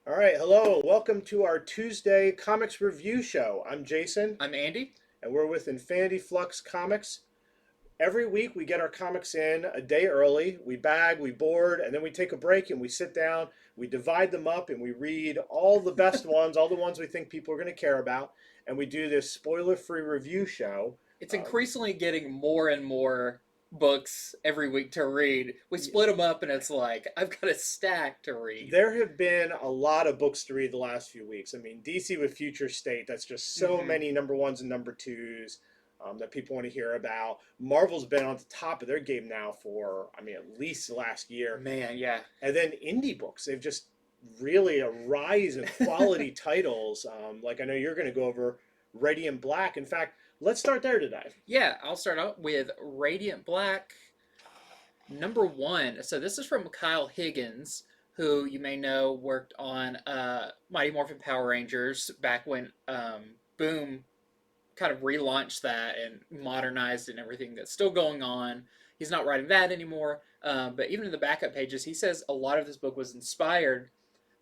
All right, hello, and welcome to our Tuesday comics review show. I'm Jason, I'm Andy. and we're with Infinity Flux Comics. Every week we get our comics in a day early. We bag, we board, and then we take a break and we sit down. We divide them up and we read all the best ones, all the ones we think people are going to care about, and we do this spoiler-free review show. It's increasingly getting more and more books every week to read. We split them up, and it's like I've got a stack to read. There have been a lot of books to read the last few weeks. I mean, DC with Future State, that's just so many number ones and number twos that people want to hear about. Marvel's been on the top of their game now for, I mean, at least the last year. Man, yeah. And then indie books, they've just really a rise in quality titles. Like I know you're going to go over Radiant Black. In fact, let's start there today. Yeah, I'll start out with Radiant Black number 1. So this is from Kyle Higgins, who you may know worked on Mighty Morphin Power Rangers back when Boom kind of relaunched that and modernized and everything that's still going on. He's not writing that anymore, but even in the backup pages, he says a lot of this book was inspired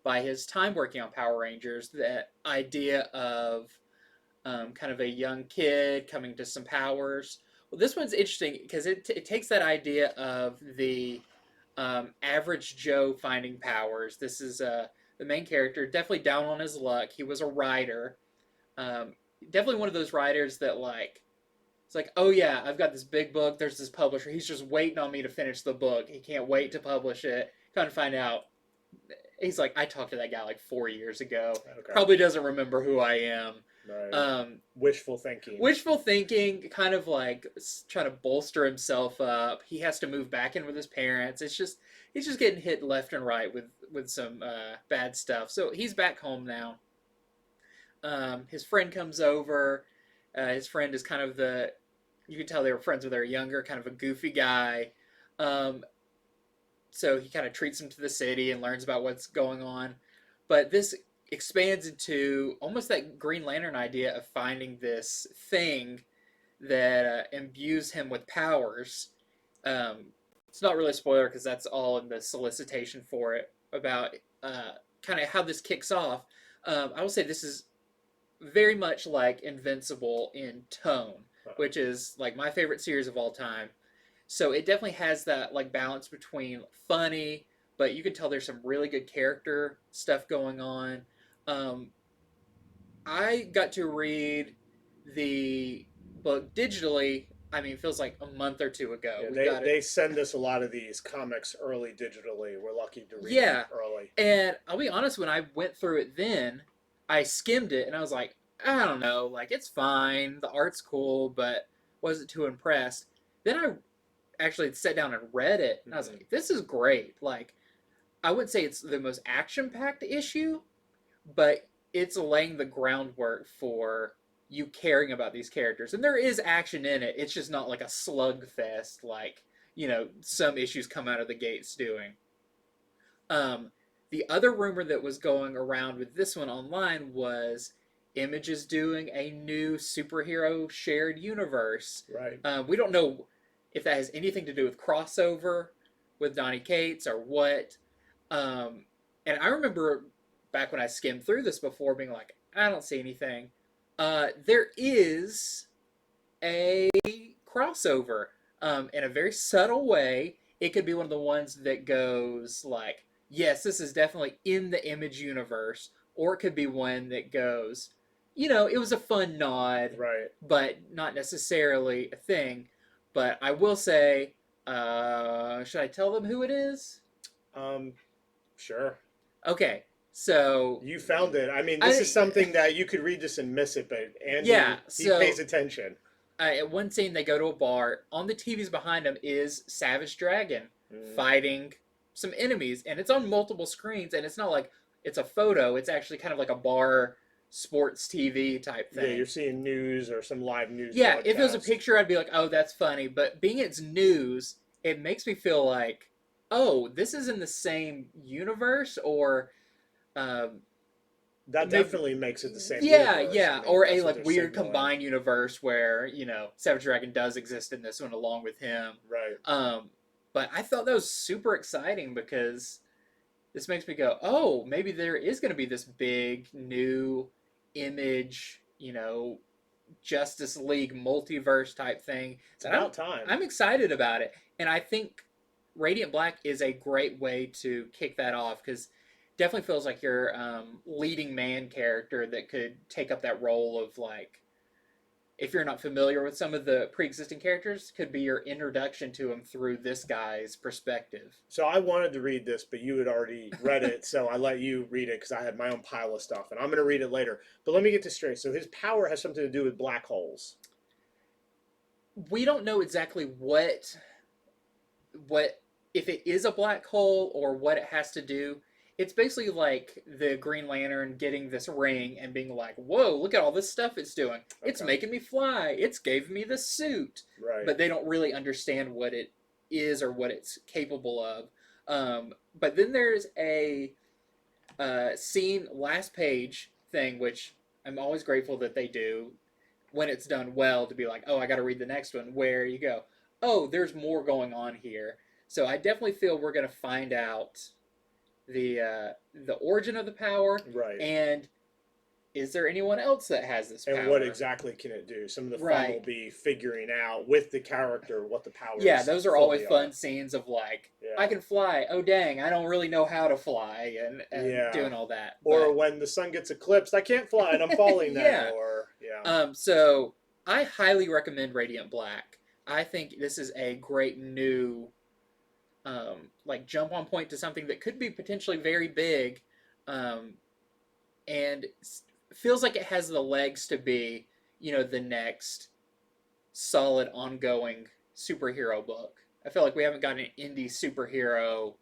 by his time working on Power Rangers. That idea of kind of a young kid coming to some powers. Well, this one's interesting because it takes that idea of the average Joe finding powers. This is the main character, definitely down on his luck. He was a writer. Definitely one of those writers that it's like, oh yeah, I've got this big book, there's this publisher, he's just waiting on me to finish the book, he can't wait to publish it. Kind of find out, he's like, I talked to that guy like 4 years ago, probably doesn't remember who I am. Right. Wishful thinking. Wishful thinking, kind of like trying to bolster himself up. He has to move back in with his parents. He's just getting hit left and right with some bad stuff. So he's back home now. His friend comes over. His friend is kind of you can tell they were friends when they were younger, kind of a goofy guy. So he kind of treats him to the city and learns about what's going on. But this expands into almost that Green Lantern idea of finding this thing that imbues him with powers. It's not really a spoiler because that's all in the solicitation for it about kind of how this kicks off. I will say this is very much like Invincible in tone, which is like my favorite series of all time. So it definitely has that like balance between funny, but you can tell there's some really good character stuff going on. I got to read the book digitally. I mean, it feels like a month or two ago. Yeah, they send us a lot of these comics early digitally. We're lucky to read them early. And I'll be honest, when I went through it then, I skimmed it and I was like, I don't know, like it's fine, the art's cool, but wasn't too impressed. Then I actually sat down and read it, and I was like, this is great. Like, I wouldn't say it's the most action-packed issue, but it's laying the groundwork for you caring about these characters. And there is action in it. It's just not like a slugfest like, some issues come out of the gates doing. The other rumor that was going around with this one online was Image is doing a new superhero shared universe. Right. We don't know if that has anything to do with crossover with Donny Cates or what. And I remember back when I skimmed through this before being like, I don't see anything. There is a crossover in a very subtle way. It could be one of the ones that goes like, yes, this is definitely in the Image universe, or it could be one that goes, it was a fun nod, right, but not necessarily a thing. But I will say, should I tell them who it is? Sure. Okay, so you found it. I mean, this is something that you could read this and miss it, but Andy, he pays attention. At one scene, they go to a bar. On the TVs behind them is Savage Dragon fighting some enemies, and it's on multiple screens, and it's not like it's a photo. It's actually kind of like a bar sports TV type thing. Yeah, you're seeing news or some live news. Yeah, broadcast. If it was a picture, I'd be like, oh, that's funny. But being it's news, it makes me feel like, oh, this is in the same universe, or that definitely makes it the same. Yeah, universe. yeah, I mean, or a like weird combined universe where Savage Dragon does exist in this one along with him. Right. But I thought that was super exciting because this makes me go, oh, maybe there is going to be this big new image, Justice League multiverse type thing. It's And I'm about time. I'm excited about it, and I think Radiant Black is a great way to kick that off because definitely feels like your leading man character that could take up that role of like, if you're not familiar with some of the pre-existing characters, could be your introduction to him through this guy's perspective. So I wanted to read this, but you had already read it, so I let you read it because I had my own pile of stuff, and I'm going to read it later. But let me get this straight. So his power has something to do with black holes. We don't know exactly what if it is a black hole or what it has to do. It's basically like the Green Lantern getting this ring and being like, "Whoa, look at all this stuff it's doing. It's Okay. making me fly. It's gave me the suit." Right. But they don't really understand what it is or what it's capable of. But then there's a scene, last page thing, which I'm always grateful that they do when it's done well, to be like, oh, I got to read the next one. Where you go, oh, there's more going on here. So I definitely feel we're going to find out the origin of the power, Right. and is there anyone else that has this power? And what exactly can it do? Some of the fun Right. will be figuring out with the character what the powers. Yeah, those are always fully fun are. scenes of like, Yeah. I can fly. Oh dang, I don't really know how to fly, and Yeah. doing all that. Or But, when the sun gets eclipsed, I can't fly and I'm falling now. Yeah. Or yeah. So I highly recommend Radiant Black. I think this is a great new, like jump on point to something that could be potentially very big, and feels like it has the legs to be, the next solid ongoing superhero book. I feel like we haven't gotten an indie superhero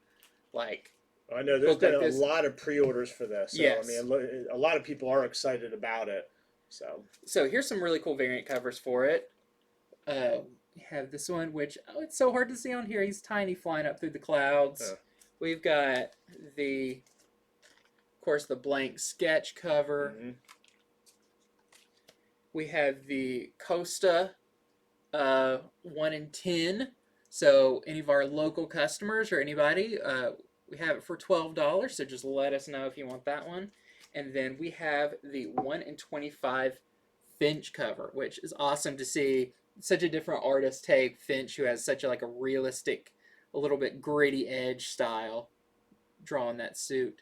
like. I know there's book been like a this. lot of pre-orders for this. So, Yes. I mean, a lot of people are excited about it. So here's some really cool variant covers for it. We have this one, which it's so hard to see on here. He's tiny, flying up through the clouds. We've got of course, the blank sketch cover. Mm-hmm. We have the Costa 1 in 10. So any of our local customers or anybody, we have it for $12. So just let us know if you want that one. And then we have the 1 in 25 Finch cover, which is awesome to see. Such a different artist take Finch, who has such a realistic, a little bit gritty edge style, drawing that suit.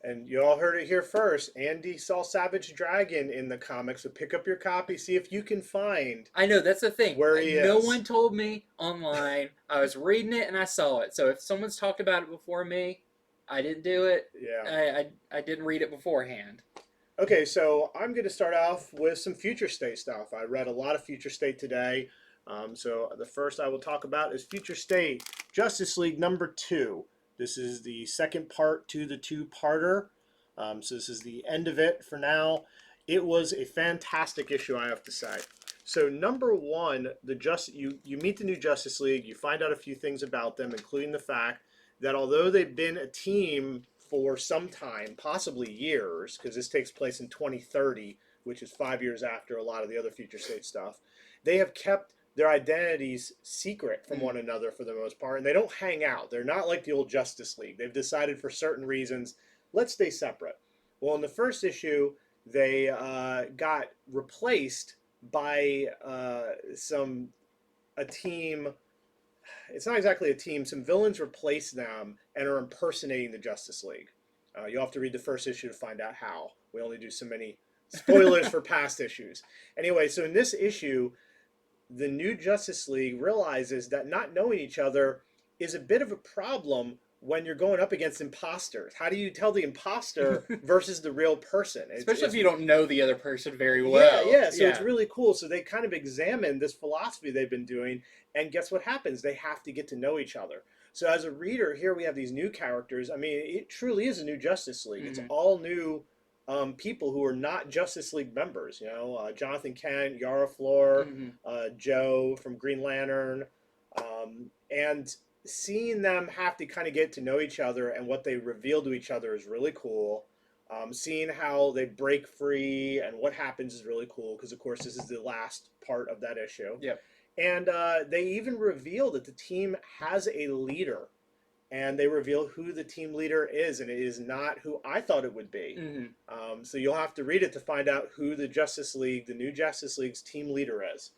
And you all heard it here first. Andy saw Savage Dragon in the comics, so pick up your copy, see if you can find. I know, that's the thing. Where he No is. one told me online. I was reading it and I saw it. So if someone's talked about it before me, I didn't do it. Yeah. I didn't read it beforehand. Okay, so I'm going to start off with some Future State stuff. I read a lot of Future State today. So the first I will talk about is Future State Justice League #2. This is the second part to the two-parter. So this is the end of it for now. It was a fantastic issue, I have to say. So #1, you meet the new Justice League. You find out a few things about them, including the fact that although they've been a team for some time, possibly years, because this takes place in 2030, which is 5 years after a lot of the other Future State stuff, they have kept their identities secret from one another for the most part, and they don't hang out. They're not like the old Justice League. They've decided for certain reasons, let's stay separate. Well, in the first issue, they got replaced by a team. It's not exactly a team. Some villains replaced them and are impersonating the Justice League. You'll have to read the first issue to find out how. We only do so many spoilers for past issues. Anyway, so in this issue, the new Justice League realizes that not knowing each other is a bit of a problem when you're going up against imposters. How do you tell the imposter versus the real person? Especially if you don't know the other person very well. Yeah. So it's really cool. So they kind of examine this philosophy they've been doing, and guess what happens? They have to get to know each other. So as a reader, here we have these new characters. I mean, it truly is a new Justice League. It's all new people who are not Justice League members. Jonathan Kent, Yara Flor, Joe from Green Lantern, and seeing them have to kind of get to know each other and what they reveal to each other is really cool. Seeing how they break free and what happens is really cool because, of course, this is the last part of that issue. Yep. And they even reveal that the team has a leader. and they reveal who the team leader is, and it is not who I thought it would be. Mm-hmm. So you'll have to read it to find out who the new Justice League's team leader is.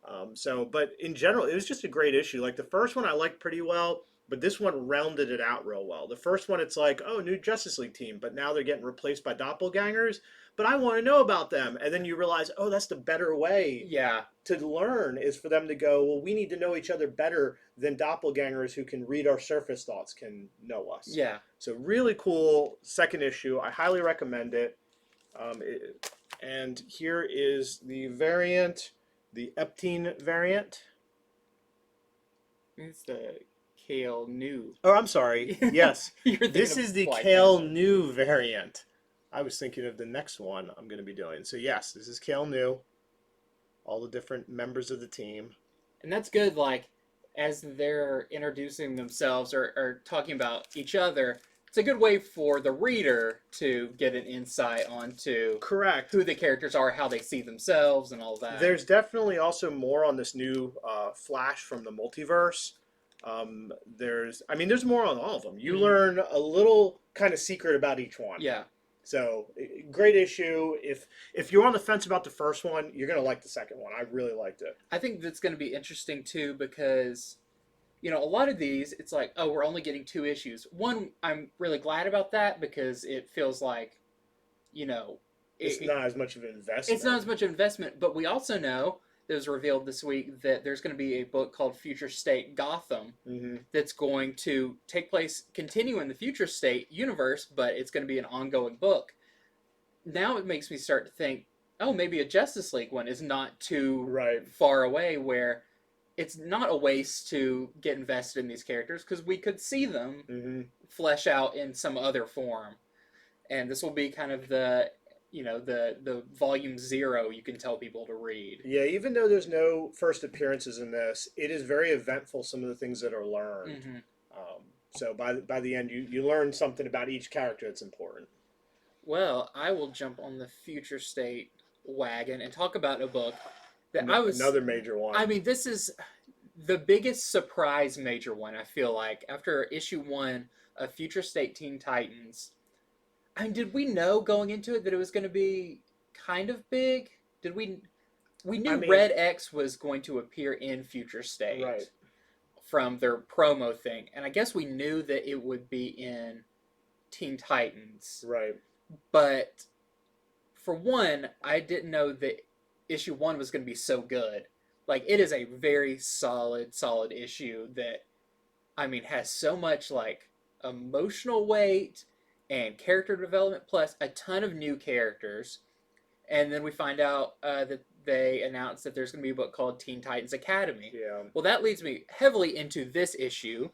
But in general, it was just a great issue. Like the first one, I liked pretty well, but this one rounded it out real well. The first one, it's like, oh, new Justice League team, but now they're getting replaced by doppelgangers. But I want to know about them, and then you realize, oh, that's the better way Yeah. to learn is for them to go, well, we need to know each other better than doppelgangers who can read our surface thoughts can know us. Yeah. So really cool second issue. I highly recommend it. And here is the variant, the Eptine variant. It's the Kale New. Oh, I'm sorry. Yes, this is the Kale New. New variant. I was thinking of the next one I'm going to be doing. So yes, this is Kale New. All the different members of the team. And that's good, like, as they're introducing themselves or talking about each other, it's a good way for the reader to get an insight onto Correct. who the characters are, how they see themselves, and all that. There's definitely also more on this new Flash from the multiverse. There's more on all of them. You learn a little kind of secret about each one. Yeah. So great issue. If you're on the fence about the first one, you're gonna like the second one. I really liked it. I think that's going to be interesting too because, a lot of these, it's like, oh, we're only getting 2 issues. One, I'm really glad about that because it feels like, It's not as much of an investment. It's not as much investment, but we also know that was revealed this week that there's going to be a book called Future State Gotham that's going to continue in the Future State universe, but it's going to be an ongoing book. Now it makes me start to think, oh, maybe a Justice League one is not too far away, where it's not a waste to get invested in these characters because we could see them flesh out in some other form. And this will be kind of the volume 0 you can tell people to read. Yeah, even though there's no first appearances in this, it is very eventful, some of the things that are learned. So by the end, you learn something about each character that's important. Well, I will jump on the Future State wagon and talk about a book that Another major one. I mean, this is the biggest surprise major one, I feel like. After issue 1 of Future State Teen Titans, I mean, did we know going into it that it was going to be kind of big? We knew Red X was going to appear in Future State from their promo thing, and I guess we knew that it would be in Teen Titans. Right. But for one, I didn't know that issue 1 was going to be so good. Like, it is a very solid issue that, I mean, has so much, like, emotional weight and character development, plus a ton of new characters. And then we find out that they announced that there's going to be a book called Teen Titans Academy. Yeah. Well, that leads me heavily into this issue,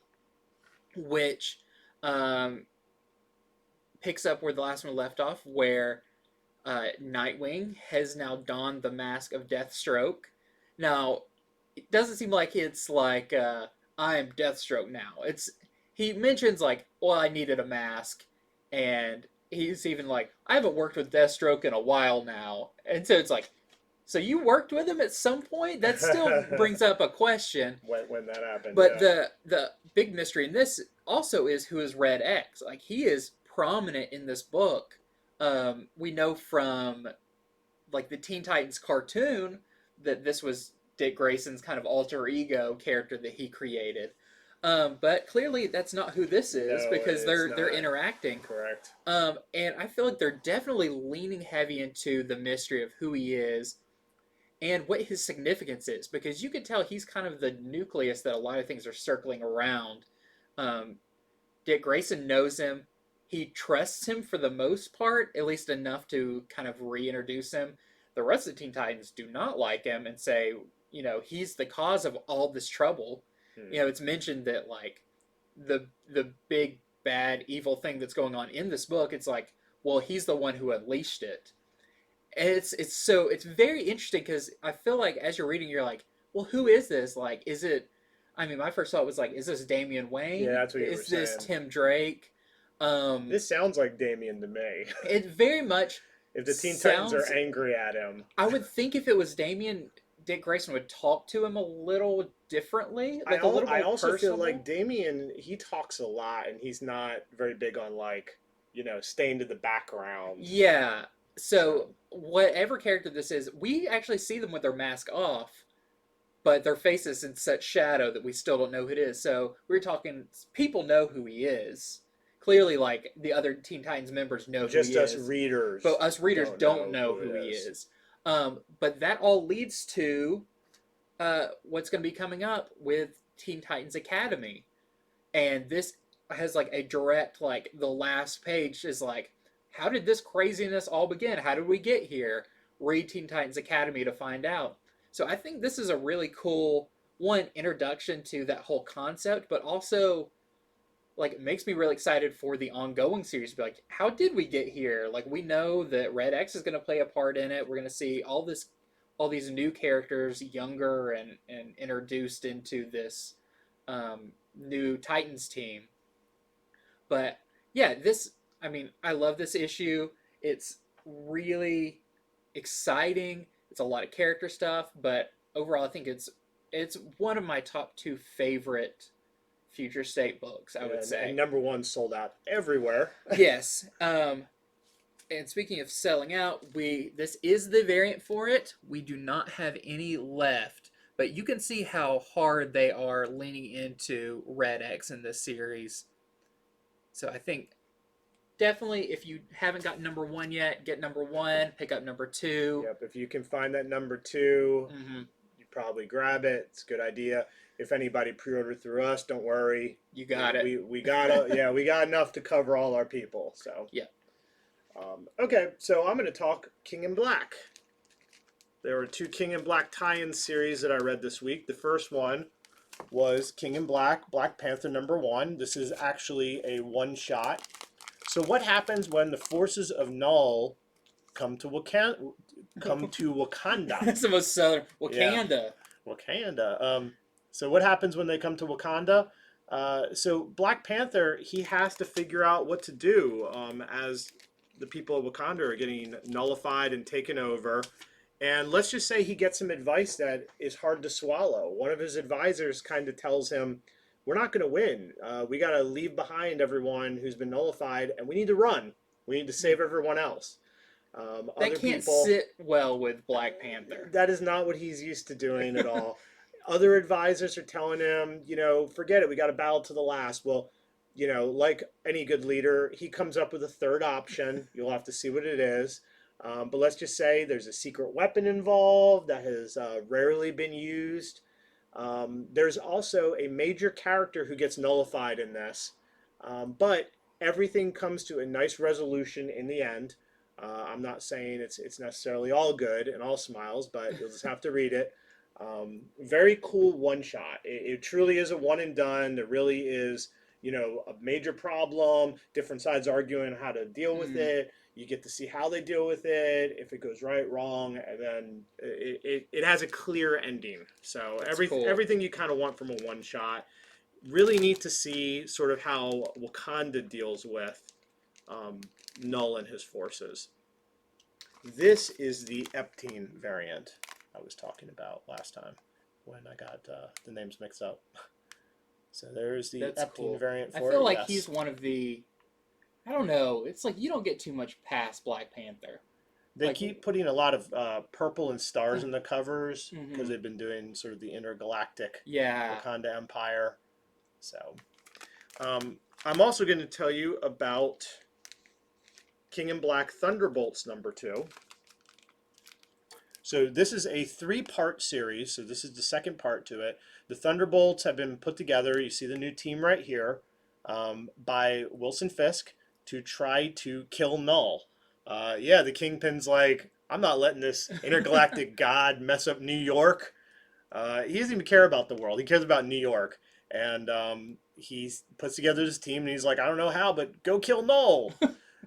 which picks up where the last one left off, where Nightwing has now donned the mask of Deathstroke. Now, it doesn't seem like it's like, I am Deathstroke now. He mentions, like, well, I needed a mask. And he's even like, I haven't worked with Deathstroke in a while now. And so it's like, so you worked with him at some point? That still brings up a question. When that happened. But the big mystery in this also is who is Red X. Like, he is prominent in this book. We know from, like, the Teen Titans cartoon that this was Dick Grayson's kind of alter ego character that he created. But clearly that's not who this is, because they're interacting. Correct. And I feel like they're definitely leaning heavy into the mystery of who he is and what his significance is, because you can tell he's kind of the nucleus that a lot of things are circling around. Dick Grayson knows him. He trusts him for the most part, at least enough to kind of reintroduce him. The rest of the Teen Titans do not like him and say, he's the cause of all this trouble. It's mentioned that, like, the big, bad, evil thing that's going on in this book, it's like, well, he's the one who unleashed it. And it's very interesting, because I feel like as you're reading, you're like, well, who is this? Like, is it, I mean, my first thought was like, is this Damian Wayne? Yeah, that's what you were saying. Is this Tim Drake? This sounds like Damian to me. It very much if the Teen Titans are angry at him. I would think if it was Damian, Dick Grayson would talk to him a little differently, like a little I more also feel like personable. Damien, he talks a lot and he's not very big on like, staying to the background. Yeah. So So whatever character this is, we actually see them with their mask off, but their face is in such shadow that we still don't know who it is. So we're talking people know who he is. Clearly, like the other Teen Titans members know who he just us is, but readers us readers don't don't know know who it who he is. is. But that all leads to what's going to be coming up with Teen Titans Academy, and this has like a direct like the last page is like, how did this craziness all begin? How did we get here? Read Teen Titans Academy to find out. So I think this is a really cool one introduction to that whole concept, but also like it makes me really excited for the ongoing series to be like, how did we get here? Like we know that Red X is going to play a part in it. We're going to see all these new characters, younger and introduced into this new Titans team. But yeah, this I mean, I love this issue. It's really exciting. It's a lot of character stuff, but overall I think it's one of my top two favorite future state books, I would And say. number one sold out everywhere. Yes. And speaking of selling out, we this is the variant for it. We do not have any left, but you can see how hard they are leaning into Red X in this series. So I think definitely if you haven't got number one yet, get number one, pick up number two. Yep, if you can find that number two, Mm-hmm. you probably grab it. It's a good idea. If anybody pre-ordered through us, don't worry. You got it. We got we got enough to cover all our people. So Yeah. okay, so I'm going to talk King in Black. There were two King in Black tie-in series that I read this week. The first one was King in Black, Black Panther #1. This is actually a one-shot. So what happens when the forces of Null come to Wakanda? That's the most southern Yeah. Wakanda. Wakanda. So what happens when they come to Wakanda? So Black Panther, he has to figure out what to do as the people of Wakanda are getting nullified and taken over. And let's just say he gets some advice that is hard to swallow. One of his advisors kind of tells him, we're not going to win. We got to leave behind everyone who's been nullified, and we need to run. We need to save everyone else. That Other can't people, sit well with Black Panther. that is not what he's used to doing at all. Other advisors are telling him, forget it. We got to battle to the last. Well, like any good leader, he comes up with a third option. You'll have to see what it is. But let's just say there's a secret weapon involved that has rarely been used. There's also a major character who gets nullified in this. But everything comes to a nice resolution in the end. I'm not saying it's necessarily all good and all smiles, but you'll just have to read it. Very cool one shot. It truly is a one and done. There really is, a major problem, different sides arguing how to deal with it. You get to see how they deal with it, if it goes right, wrong, and then it has a clear ending. So Cool. everything you kind of want from a one shot. Really neat to see sort of how Wakanda deals with Null and his forces. This is the Epstein variant I was talking about last time when I got the names mixed up. So there's the That's Epstein cool. variant for I it. feel like yes. he's one of the. I don't know. It's like you don't get too much past Black Panther. They like- keep putting a lot of purple and stars in the covers Mhm. because they've been doing sort of the intergalactic Yeah. Wakanda Empire. So I'm also going to tell you about King in Black Thunderbolts #2. So this is a 3-part series. So this is the second part to it. The Thunderbolts have been put together. You see the new team right here by Wilson Fisk to try to kill Null. Yeah, the Kingpin's like, I'm not letting this intergalactic god mess up New York. He doesn't even care about the world. He cares about New York. And he puts together this team, and he's like, I don't know how, but go kill Null.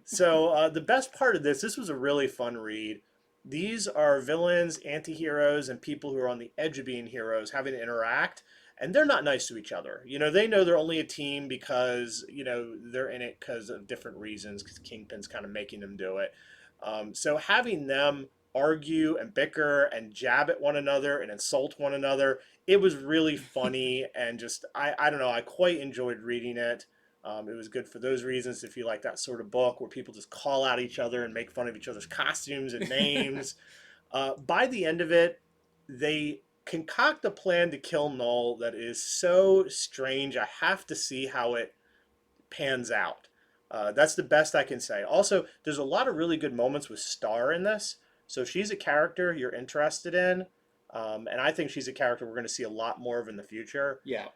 So the best part of this was a really fun read. These are villains, anti-heroes, and people who are on the edge of being heroes having to interact, and they're not nice to each other. They know they're only a team because, they're in it because of different reasons, because Kingpin's kind of making them do it. So having them argue and bicker and jab at one another and insult one another. It was really funny, and just I don't know, I quite enjoyed reading it. It was good for those reasons if you like that sort of book where people just call out each other and make fun of each other's costumes and names. By the end of it, they concoct a plan to kill Null that is so strange. I have to see how it pans out. That's the best I can say. Also, there's a lot of really good moments with Star in this. So she's a character you're interested in, and I think she's a character we're going to see a lot more of in the future. Yeah.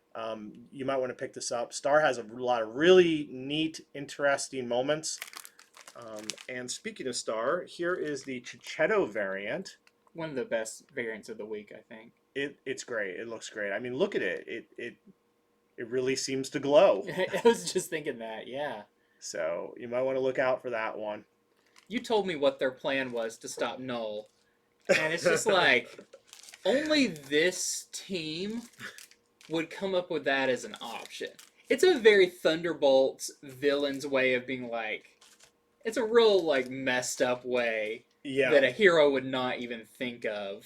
You might want to pick this up. Star has a lot of really neat, interesting moments. And speaking of Star, here is the Chichetto variant. One of the best variants of the week, I think. It's great. It looks great. I mean, look at it. It really seems to glow. I was just thinking that, yeah. So you might want to look out for that one. You told me what their plan was to stop Null. And it's just like, only this team would come up with that as an option. It's a very Thunderbolts villain's way of being like, it's a real like messed up way that a hero would not even think of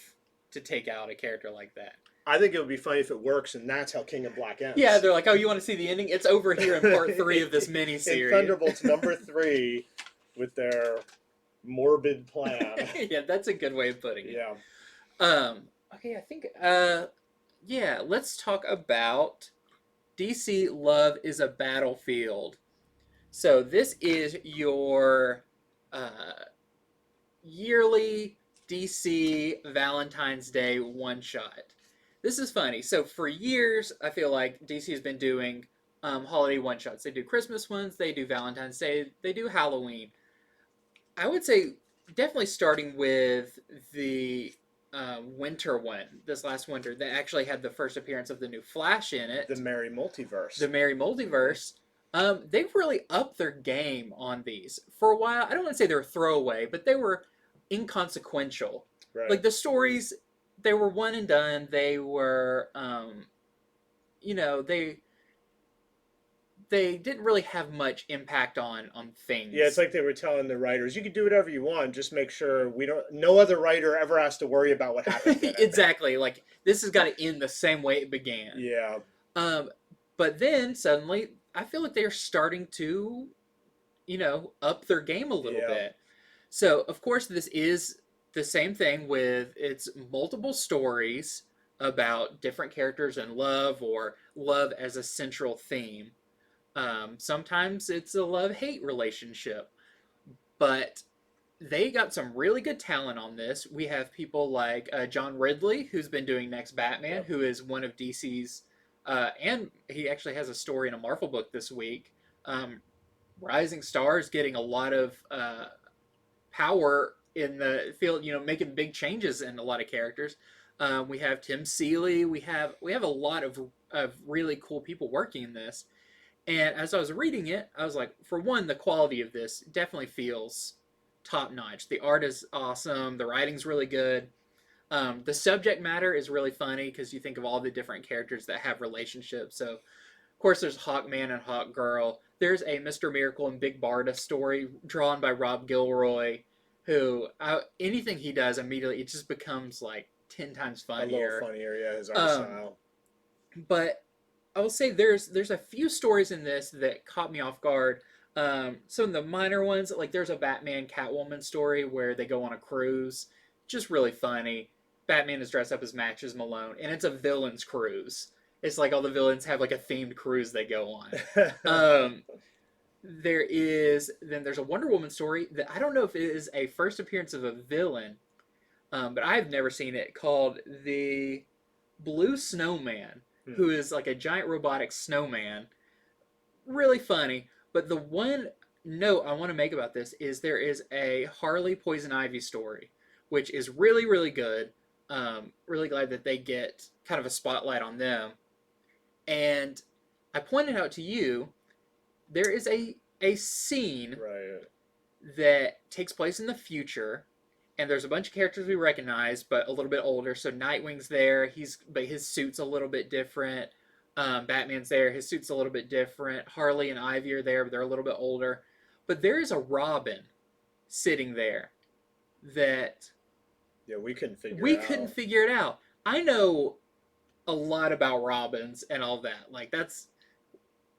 to take out a character like that. I think it would be funny if it works, and that's how King of Black ends. Yeah, they're like, oh, you want to see the ending? It's over here in part 3 of this miniseries. In Thunderbolts number 3 with their morbid plan. Yeah, that's a good way of putting it. Yeah. Okay, I think yeah, let's talk about DC Love is a Battlefield. So this is your yearly DC Valentine's Day one-shot. This is funny. So for years, I feel like DC has been doing holiday one-shots. They do Christmas ones, they do Valentine's Day, they do Halloween. I would say definitely starting with the winter one, this last winter, that actually had the first appearance of the new Flash in it. The Merry Multiverse. The Merry Multiverse. They've really upped their game on these. For a while, I don't want to say they were throwaway, but they were inconsequential. Right. Like the stories, they were one and done. They were, they didn't really have much impact on things. Yeah, it's like they were telling the writers, you can do whatever you want, just make sure no other writer ever has to worry about what happens. Exactly. Like this has got to end the same way it began. Yeah. But then suddenly, I feel like they're starting to, up their game a little bit. So of course, this is the same thing with its multiple stories about different characters and love, or love as a central theme. Sometimes it's a love-hate relationship, but they got some really good talent on this. We have people like John Ridley, who's been doing Next Batman, who is one of DC's, and he actually has a story in a Marvel book this week. Rising Stars getting a lot of power in the field, making big changes in a lot of characters. We have Tim Seeley. We have a lot of really cool people working in this. And as I was reading it, I was like, for one, the quality of this definitely feels top-notch. The art is awesome. The writing's really good. The subject matter is really funny because you think of all the different characters that have relationships. So, of course, there's Hawkman and Hawkgirl. There's a Mr. Miracle and Big Barda story drawn by Rob Gilroy, who, anything he does immediately, it just becomes like 10 times funnier. A little funnier, yeah, his art style. But I will say there's a few stories in this that caught me off guard. Some of the minor ones, like there's a Batman Catwoman story where they go on a cruise. Just really funny. Batman is dressed up as Matches Malone, and it's a villain's cruise. It's like all the villains have like a themed cruise they go on. There's a Wonder Woman story that I don't know if it is a first appearance of a villain, but I've never seen it, called the Blue Snowman, who is like a giant robotic snowman. Really funny. But the one note I want to make about this is there is a Harley Poison Ivy story, which is really, really good. Really glad that they get kind of a spotlight on them. And I pointed out to you, there is a scene that takes place in the future, and there's a bunch of characters we recognize, but a little bit older. So Nightwing's there, but his suit's a little bit different. Batman's there, his suit's a little bit different. Harley and Ivy are there, but they're a little bit older. But there is a Robin sitting there that Yeah, we couldn't figure We it couldn't out. figure it out. I know a lot about Robins and all that. Like that's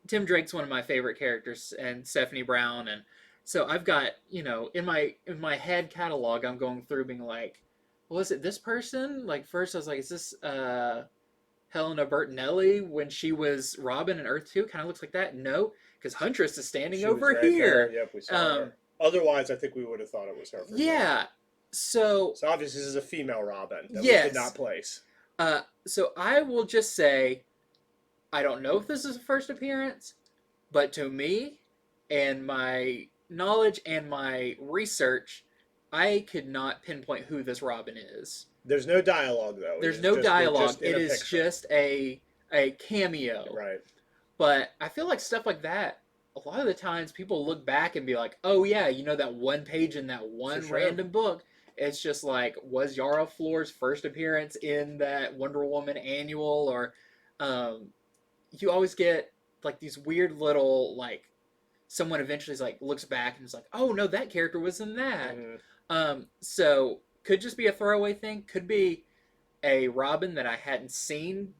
Tim Drake's one of my favorite characters, and Stephanie Brown, and so I've got in my head catalog, I'm going through being like, was it this person? Like first I was like, is this Helena Bertinelli when she was Robin in Earth 2? Kind of looks like that. No, because Huntress is standing She was over right there. here. Yep, we saw Um, her. Otherwise, I think we would have thought it was her for sure. yeah. So So obviously, this is a female Robin that we could not yes. place. So I will just say I don't know if this is a first appearance, but to me and my knowledge and my research, I could not pinpoint who this Robin is. There's no dialogue though. It There's is no just they're dialogue. just in It a is picture. just a cameo. Right. But I feel like stuff like that, a lot of the times people look back and be like, oh yeah, that one page in that For one sure. random book. It's just like, was Yara Flor's first appearance in that Wonder Woman annual? Or um, you always get like these weird little like someone eventually is like looks back and is like, oh no, that character was in that. Hmm. So could just be a throwaway thing. Could be a Robin that I hadn't seen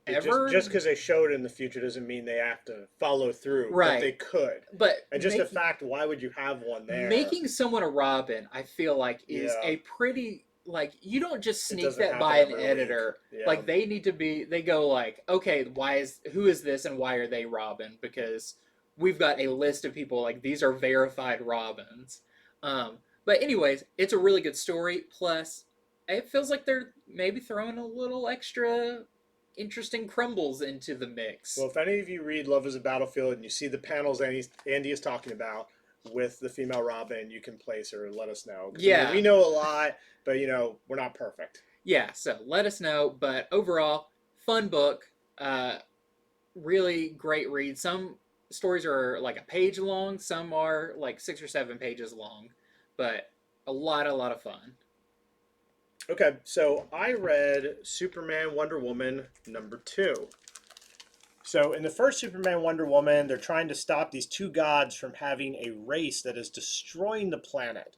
Just ever. because they show it in the future doesn't mean they have to follow through, but they Right. could. But And just the fact, why would you have one there? making someone a Robin, I feel like is Yeah, a pretty like you don't just it sneak doesn't that happen by an every week. editor. Yeah. Like they need to be they go like, okay, who is this and why are they Robin? Because we've got a list of people like these are verified Robins. But anyways, it's a really good story. Plus, it feels like they're maybe throwing a little extra interesting crumbles into the mix. Well, if any of you read Love is a Battlefield and you see the panels Andy is talking about with the female Robin, you can place her and let us know. 'Cause, Yeah. we know a lot, but we're not perfect. Yeah, so let us know. But overall, fun book. Really great read. Some stories are like a page long, some are like 6 or 7 pages long, but a lot of fun. Okay, so I read Superman Wonder Woman #2. So in the first Superman Wonder Woman, they're trying to stop these two gods from having a race that is destroying the planet.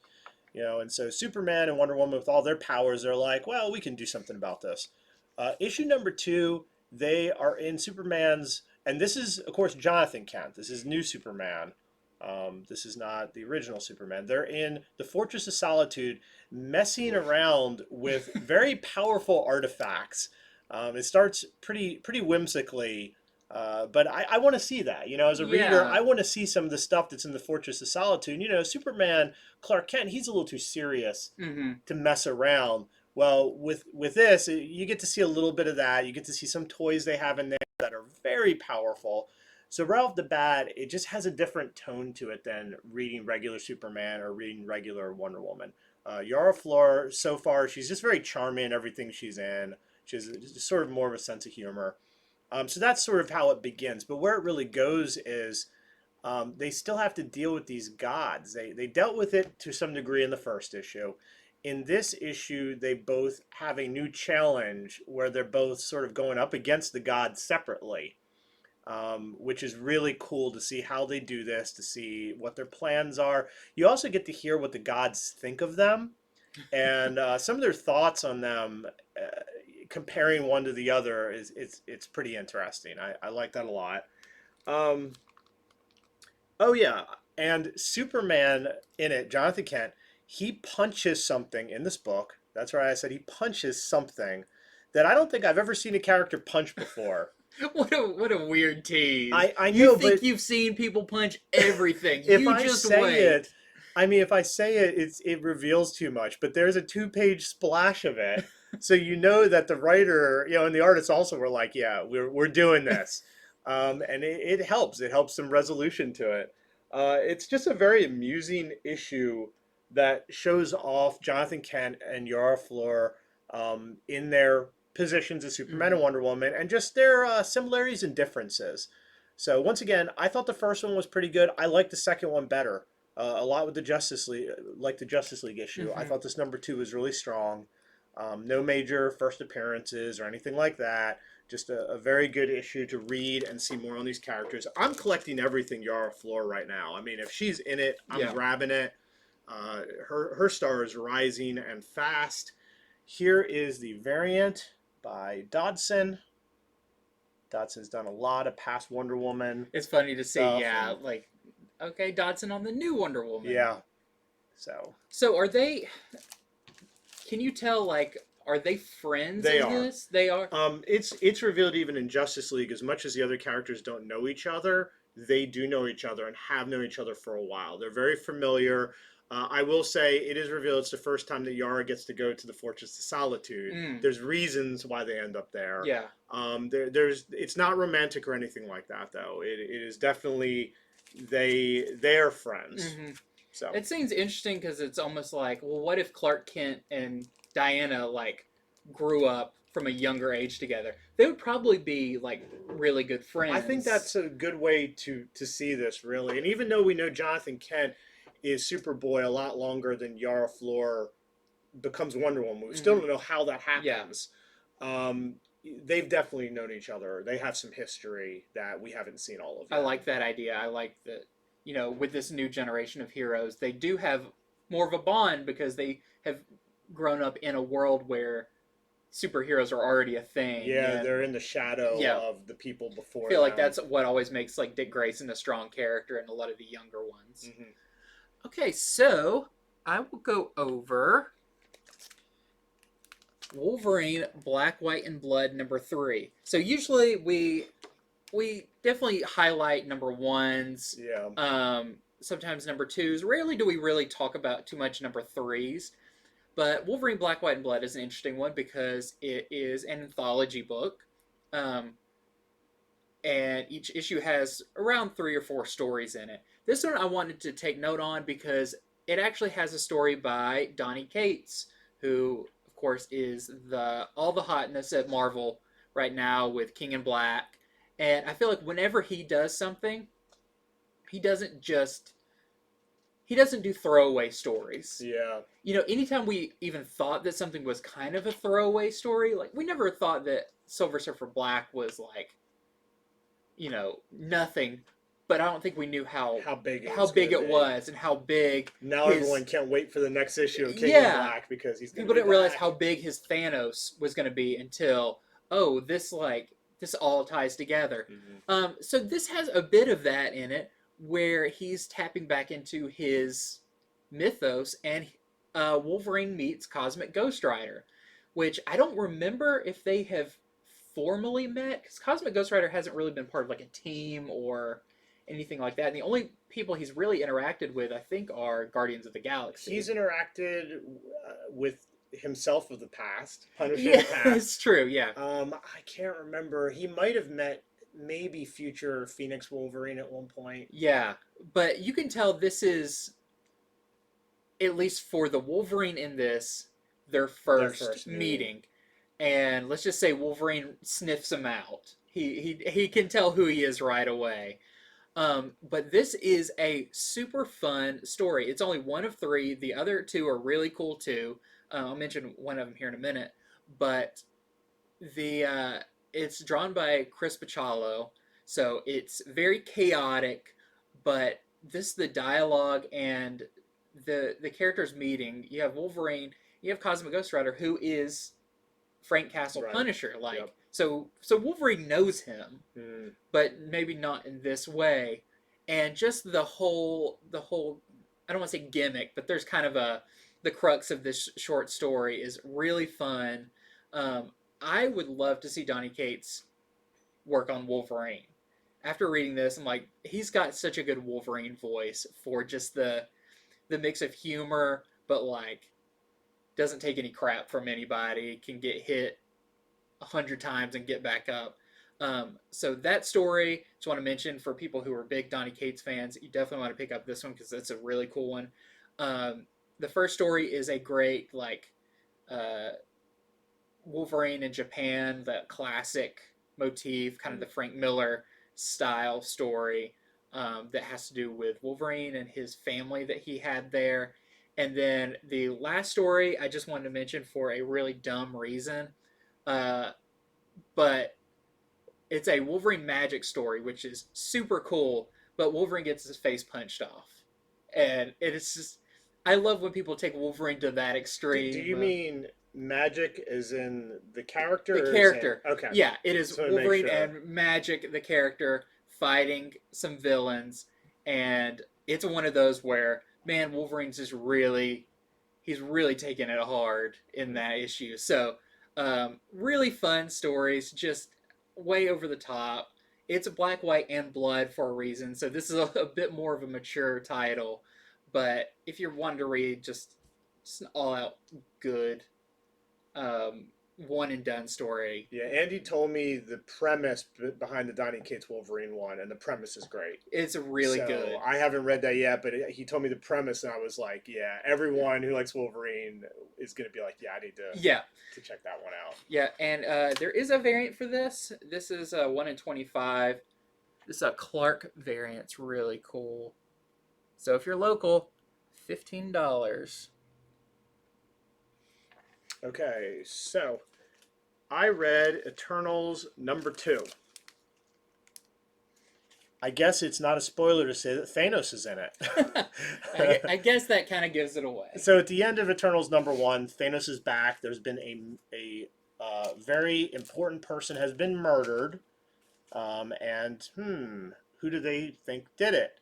And so Superman and Wonder Woman, with all their powers, they're like, well, we can do something about this. Issue #2, they are in Superman's, and this is, of course, Jonathan Kent. This is new Superman. This is not the original Superman. They're in the Fortress of Solitude, messing around with very powerful artifacts. It starts pretty whimsically, but I want to see that. As a reader, Yeah. I want to see some of the stuff that's in the Fortress of Solitude. Superman, Clark Kent, he's a little too serious Mm-hmm. to mess around. Well, with this, you get to see a little bit of that. You get to see some toys they have in there that are very powerful. So right off the bat, it just has a different tone to it than reading regular Superman or reading regular Wonder Woman. Yara Flor, so far, she's just very charming in everything she's in. She has just sort of more of a sense of humor. So that's sort of how it begins. But where it really goes is they still have to deal with these gods. They dealt with it to some degree in the first issue. In this issue, they both have a new challenge where they're both sort of going up against the gods separately, which is really cool to see how they do this, to see what their plans are. You also get to hear what the gods think of them and some of their thoughts on them. Comparing one to the other it's pretty interesting. I like that a lot. Um, Oh yeah, and Superman in it, Jonathan Kent, he punches something in this book. That's right, I said he punches something that I don't think I've ever seen a character punch before. What a weird tease. I You know, think but you've seen people punch everything. if You I just say wait. it, I mean, if I say it, it reveals too much. But there's a 2-page splash of it, so you know that the writer, and the artists also were like, yeah, we're doing this, and it helps. It helps some resolution to it. It's just a very amusing issue that shows off Jonathan Kent and Yara Flor in their positions as Superman Mm-hmm. and Wonder Woman, and just their similarities and differences. So once again, I thought the first one was pretty good. I liked the second one better. A lot with the Justice League, like the Justice League issue. I Mm-hmm. thought this #2 was really strong. No major first appearances or anything like that. Just a very good issue to read and see more on these characters. I'm collecting everything Yara Flor right now. I mean, if she's in it, I'm Yeah. grabbing it. Her star is rising and fast. Here is the variant by Dodson. Dodson's done a lot of past Wonder Woman It's funny to see, stuff, yeah, and like, okay, Dodson on the new Wonder Woman. yeah, so So are they, can you tell, like, are they friends they in are. this? They are? It's revealed even in Justice League, as much as the other characters don't know each other, they do know each other and have known each other for a while. They're very familiar. I will say it is revealed it's the first time that Yara gets to go to the Fortress of Solitude. Mm, There's reasons why they end up there. yeah. There's it's not romantic or anything like that though. It is definitely they're friends. Hmm. So It seems interesting because it's almost like, well, what if Clark Kent and Diana, like, grew up from a younger age together? They would probably be, like, really good friends. I think that's a good way to see this really. And even though we know Jonathan Kent is Superboy a lot longer than Yara Flor becomes Wonder Woman, we still don't know how that Yeah. happens. Um, they've definitely known each other. They have some history that we haven't seen all of I yet. like that idea. I like that, you know, with this new generation of heroes, they do have more of a bond because they have grown up in a world where superheroes are already a thing. Yeah, And they're in the shadow yeah, of the people before I feel like them. that's what always makes, like, Dick Grayson a strong character and a lot of the younger ones. Mhm. Okay, so I will go over Wolverine Black, White, and Blood #3. So usually we definitely highlight #1s. Yeah. Sometimes #2s. Rarely do we really talk about too much #3s. But Wolverine Black, White, and Blood is an interesting one because it is an anthology book. Um, and each issue has around 3 or 4 stories in it. This one I wanted to take note on because it actually has a story by Donny Cates, who, of course, is all the hotness at Marvel right now with King in Black. And I feel like whenever he does something, he doesn't just he doesn't do throwaway stories. Yeah. You know, anytime we even thought that something was kind of a throwaway story, like we never thought that Silver Surfer Black was like, you know, nothing. But I don't think we knew How big it was and how big now his, everyone can't wait for the next issue of King in yeah, Black because he's going to people be didn't realize back. how big his Thanos was going to be until, oh, this all ties together. Mhm. So this has a bit of that in it where he's tapping back into his mythos, and Wolverine meets Cosmic Ghost Rider, which I don't remember if they have formally met because Cosmic Ghost Rider hasn't really been part of like a team or anything like that. And the only people he's really interacted with, I think, are Guardians of the Galaxy. He's interacted with himself of the past, Punisher Yeah, of the past. it's true. Yeah. I can't remember. He might have met maybe future Phoenix Wolverine at one point. Yeah, but you can tell this is, at least for the Wolverine in this, their first meeting. And let's just say Wolverine sniffs him out. He can tell who he is right away. But this is a super fun story. It's only one of 3. The other 2 are really cool too. I'll mention one of them here in a minute. But it's drawn by Chris Bachalo, so it's very chaotic. But the dialogue and the characters meeting. You have Wolverine. You have Cosmic Ghost Rider, who is Frank Castle Right. Punisher. Like, Yep. so Wolverine knows him, but maybe not in this way. And just the whole I don't want to say gimmick, but there's kind of the crux of this short story is really fun. I would love to see Donny Cates work on Wolverine. After reading this, I'm like, he's got such a good Wolverine voice for just the mix of humor, but like doesn't take any crap from anybody, can get hit 100 times and get back up. So that story, just want to mention for people who are big Donny Cates fans, you definitely want to pick up this one because it's a really cool one. The first story is a great like uh, Wolverine in Japan, that classic motif, kind of the Frank Miller style story that has to do with Wolverine and his family that he had there. And then the last story I just wanted to mention for a really dumb reason, but it's a Wolverine magic story, which is super cool. But Wolverine gets his face punched off, and it is just I love when people take Wolverine to that Do extreme. you mean magic as in the character, The or as in character. okay? Yeah, it is So to make Wolverine sure. and Magic, the character, fighting some villains, and it's one of those where, man, Wolverine's just really, he's really taking it hard in that issue. So, really fun stories, just way over the top. It's black, white, and blood for a reason. So this is a bit more of a mature title, but if you're wanting to read just an all out good um, one and done story. Yeah, Andy told me the premise behind the Donny Cates Wolverine one, and the premise is great. It's really So good. I haven't read that yet, but he told me the premise, and I was like, yeah, everyone who likes Wolverine is going to be like, yeah, I need Yeah, to check that one out. yeah, and there is a variant for this. This is 1 in 25. This is a Clark variant. It's really cool. So if you're local, $15. Okay, so I read Eternals #2. I guess it's not a spoiler to say that Thanos is in I it. guess that kind of gives it away. So at the end of Eternals #1, Thanos is back. There's been a very important person has been murdered, and who do they think did it?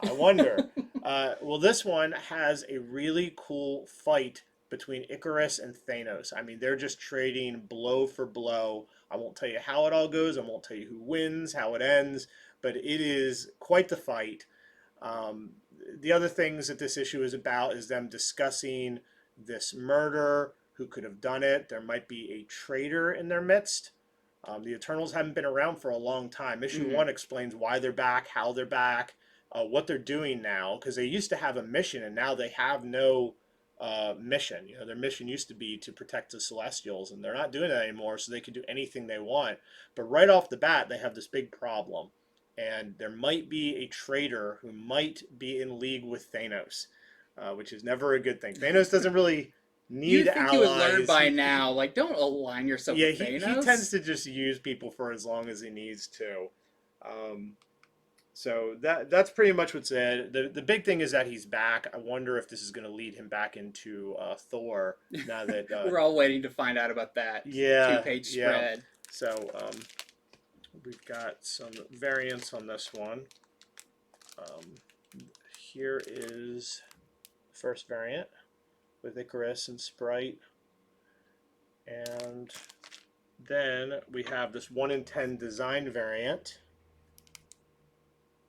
I wonder. Well, this one has a really cool fight between Icarus and Thanos. I mean, they're just trading blow for blow. I won't tell you how it all goes. I won't tell you who wins, how it ends, but it is quite the fight. Um, the other things that this issue is about is them discussing this murder, who could have done it. There might be a traitor in their midst. The Eternals haven't been around for a long time. Issue Mhm. 1 explains why they're back, how they're back, what they're doing now, because they used to have a mission and now they have no mission. You know, their mission used to be to protect the Celestials, and they're not doing that anymore, so they can do anything they want. But right off the bat, they have this big problem, and there might be a traitor who might be in league with Thanos, which is never a good thing. Thanos doesn't really need You'd think you would learn allies. by now, like, don't align yourself Yeah, with he tends Thanos. to just use people for as long as he needs to. Um, so that's pretty much what's said. The big thing is that he's back. I wonder if this is going to lead him back into Thor now that We're all waiting to find out about that yeah, two-page yeah. spread. So we've got some variants on this one. Um, here is the first variant with Icarus and Sprite, and then we have this 1 in 10 design variant.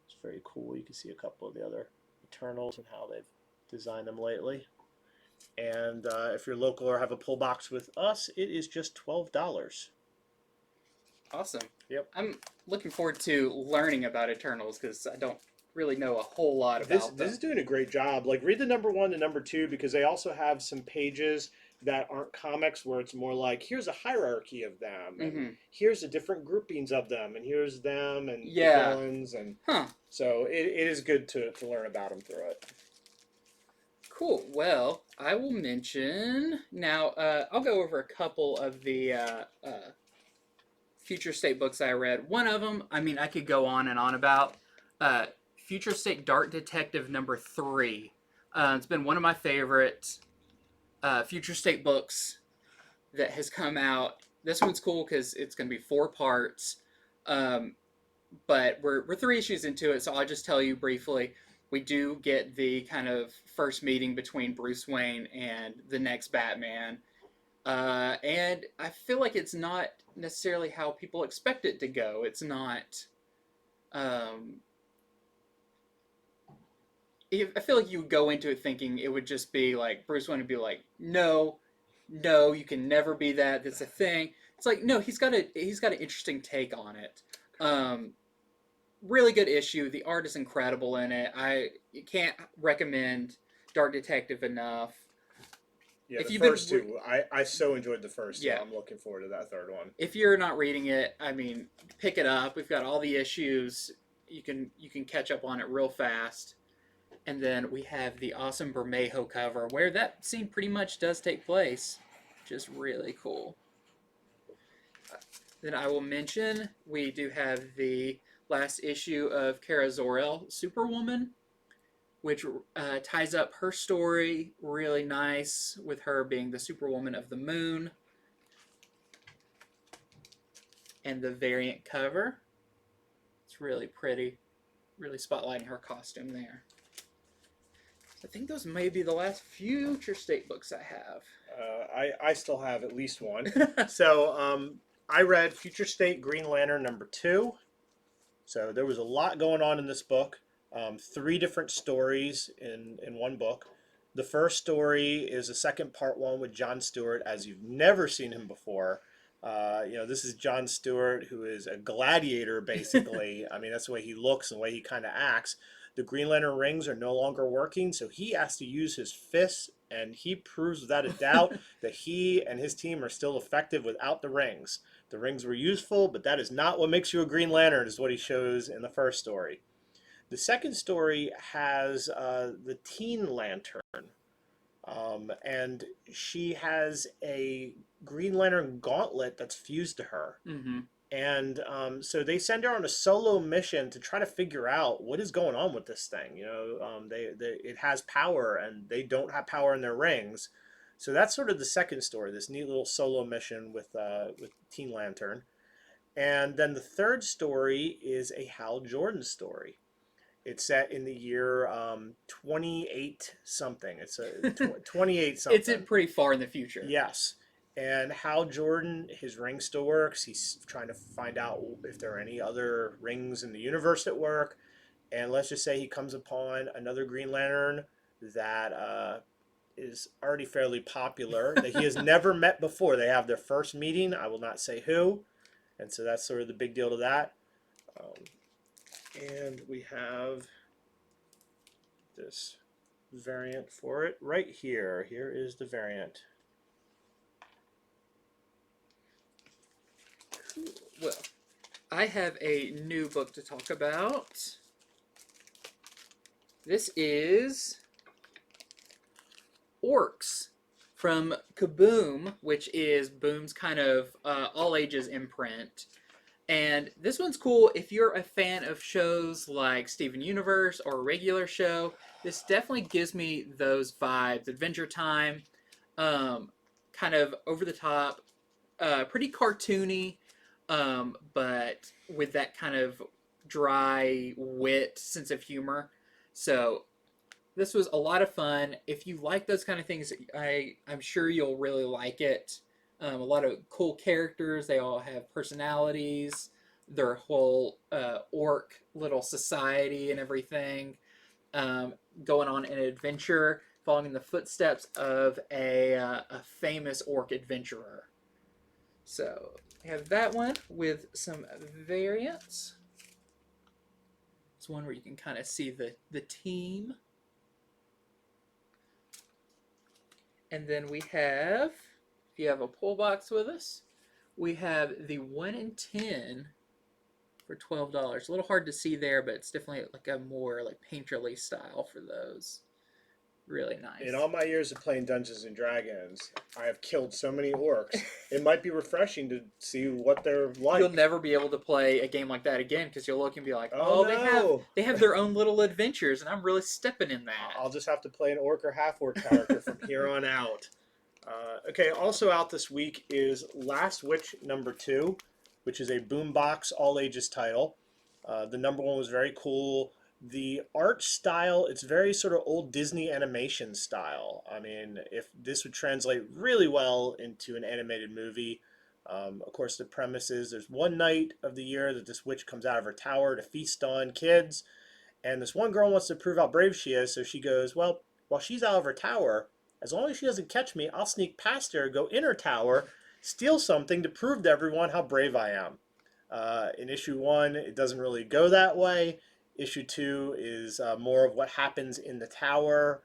It's very cool. You can see a couple of the other Eternals and how they've designed them lately. And if you're local or have a pull box with us, it is just $12. Awesome. Yep. I'm looking forward to learning about Eternals because I don't really know a whole lot This about this them. is doing a great job. Like read the #1 to #2 because they also have some pages that aren't comics where it's more like here's a hierarchy of them and Mm-hmm. here's the different groupings of them and here's them and the Yeah. villains and Huh. so it is good to learn about them through it. Cool. Well, I will mention now. I'll go over a couple of the Future State books I read. One of them, I mean, I could go on and on about. Future State Dark Detective #3. It's been one of my favorite Future State books that has come out. This one's cool because it's going to be 4 parts. Um, but we're 3 issues into it, so I'll just tell you briefly. We do get the kind of first meeting between Bruce Wayne and the next Batman, and I feel like it's not necessarily how people expect it to go. It's not. Um, I feel like you would go into it thinking it would just be like Bruce Wayne would be like, no, no, you can never be that. That's a thing. It's like no, he's got an interesting take on it. Um, really good issue. The art is incredible in it. I can't recommend Dark Detective enough. Yeah, If the you've been first two, I so enjoyed the first two. yeah, I'm looking forward to that third one. if you're not reading it, I mean, pick it up. We've got all the issues. You can catch up on it real fast. And then we have the awesome Bermejo cover where that scene pretty much does take place. Just really cool. Then I will mention we do have the last issue of Kara Zor-El, Superwoman. which ties up her story really nice with her being the Superwoman of the Moon. And the variant cover. It's really pretty, really spotlighting her costume there. So I think those may be the last Future State books I have. I still have at least one. So I read Future State Green Lantern #2. So there was a lot going on in this book. 3 different stories in one book. The first story is a second part one with John Stewart, as you've never seen him before. This is John Stewart, who is a gladiator, basically. I mean, that's the way he looks and the way he kind of acts. The Green Lantern rings are no longer working, so he has to use his fists, and he proves without a doubt that he and his team are still effective without the rings. The rings were useful, but that is not what makes you a Green Lantern, is what he shows in the first story. The second story has the Teen Lantern, and she has a Green Lantern gauntlet that's fused to her. Mm-hmm. And so they send her on a solo mission to try to figure out what is going on with this thing. It has power, and they don't have power in their rings. So that's sort of the second story, this neat little solo mission with Teen Lantern. And then the third story is a Hal Jordan story. It's set in the year 28 something. It's a 28 something. It's pretty far in the future. Yes. And Hal Jordan, his ring still works. He's trying to find out if there are any other rings in the universe that work. And let's just say he comes upon another Green Lantern that is already fairly popular, that he has never met before. They have their first meeting. I will not say who. And so that's sort of the big deal to that. And we have this variant for it right here. Here is the variant. Cool. Well, I have a new book to talk about. This is Orcs from Kaboom, which is Boom's kind of all ages imprint. And this one's cool if you're a fan of shows like Steven Universe or a regular show. This definitely gives me those vibes. Adventure Time, kind of over the top, pretty cartoony, but with that kind of dry wit sense of humor. So this was a lot of fun. If you like those kind of things, I'm sure you'll really like it. A lot of cool characters. They all have personalities. Their whole orc little society and everything. Going on an adventure, following in the footsteps of a famous orc adventurer. So we have that one with some variants. It's one where you can kind of see the team. And then we have, if you have a pull box with us, we have the 1 in 10 for $12. A little hard to see there, but it's definitely like a more like painterly style for those. Really nice. In all my years of playing Dungeons and Dragons, I have killed so many orcs. It might be refreshing to see what they're like. You'll never be able to play a game like that again because you'll look and be like, oh no. they they have their own little adventures, and I'm really stepping in that. I'll just have to play an orc or half-orc character from here on out. Okay, also out this week is Last Witch #2, which is a Boombox all ages title. The #1 was very cool. The art style, it's very sort of old Disney animation style. I mean, if this would translate really well into an animated movie. Of course, the premise is there's one night of the year that this witch comes out of her tower to feast on kids. And this one girl wants to prove how brave she is, so she goes, well, while she's out of her tower, as long as she doesn't catch me, I'll sneak past her, go in her tower, steal something to prove to everyone how brave I am. In issue 1, it doesn't really go that way. Issue 2 is more of what happens in the tower.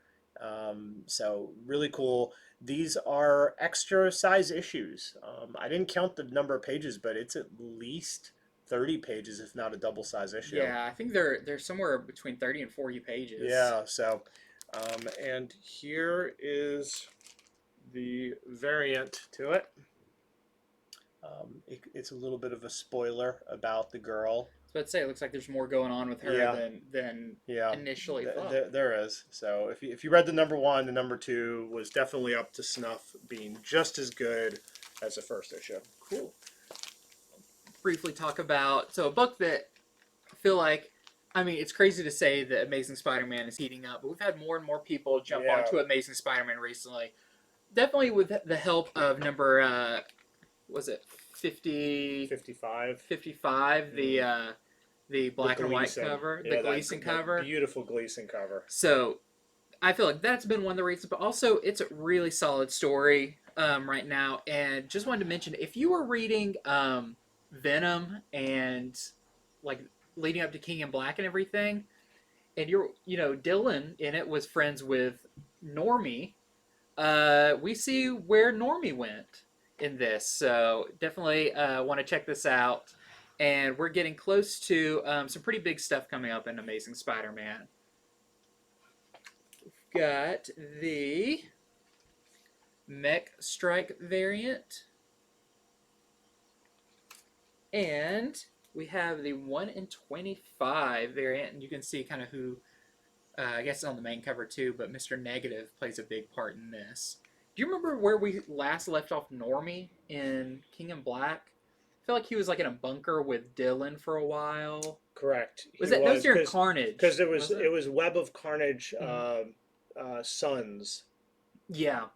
So really cool. These are extra size issues. I didn't count the number of pages, but it's at least 30 pages, if not a double size issue. Yeah, I think they're somewhere between 30 and 40 pages. Yeah, so, and here is the variant to it. It's a little bit of a spoiler about the girl. So I'd say it looks like there's more going on with her Yeah, than yeah, initially thought. there is. So if you read the number one, the number two was definitely up to snuff, being just as good as the first issue. Cool. Briefly talk about a book that I feel like, I mean, it's crazy to say that Amazing Spider-Man is heating up, but we've had more and more people jump Yeah, onto Amazing Spider-Man recently. Definitely with the help of number was it 50 55. 55, the The black and white Gleason, cover, the yeah, Gleason that cover. beautiful Gleason cover. So I feel like that's been one of the reasons, but also it's a really solid story right now. And just wanted to mention, if you were reading Venom and like leading up to King in Black and everything, and Dylan in it was friends with Normie. We see where Normie went in this, so definitely want to check this out. And we're getting close to some pretty big stuff coming up in Amazing Spider-Man. Got the Mech Strike variant, and we have the 1 in 25 variant, and you can see kind of who, I guess on the main cover too, but Mr. Negative plays a big part in this. Do you remember where we last left off Normie in King in Black? I feel like he was like in a bunker with Dylan for a while. Correct. Was He that was during Carnage? because Was it was Web of Carnage, sons Yeah.